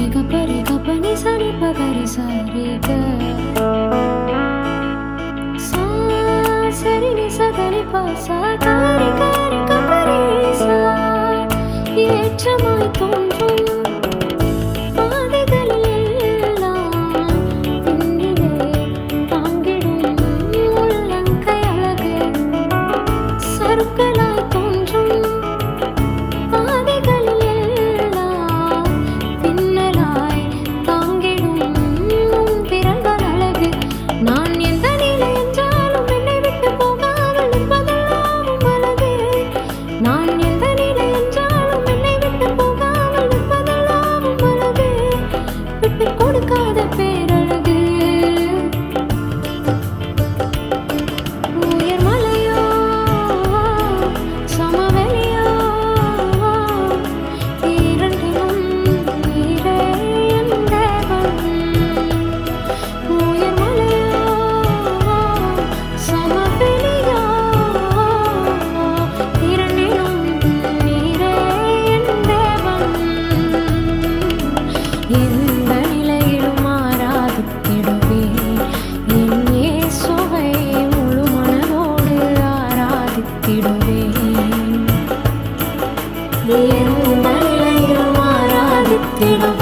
Ni sa ni pa ga re sa re ga sa sa re ni sa ga re pa sa ga re ga pa re sa ஏற்றமாய் தோன்றும் பாதைகளில் எல்லாம் பின்னிலே தாங்கிடும் உள்ளங்கை அழகு சருக்களாய் தோன்றும் பாதைகளில் எல்லாம் பின்னலாய் தாங்கிடும் விரல்கள் அழகு நான் எந்த நிலை என்றாலும் என்னை விட்டு போகாமல் நிற்பதெல்லாம் அழகு நான் எந்த நிலை என்றாலும் என்னை விட்டு போகாமல் நிற்பதெல்லாம் அழகு விட்டு கொடுக்காத பேரழகு உயர் மலையோ சமவெளியோ இரண்டிலும் நீரே என் தேவன் உயர் மலையோ சமவெளியோ இரண்டிலும் நீரே என் தேவன் எந்த நிலையிலும் ஆராதித்திடுவேன் என் இயேசுவை முழு மனதோடு ஆராதித்திடுவேன் எந்த நிலையிலும் ஆராதித்திடுவேன்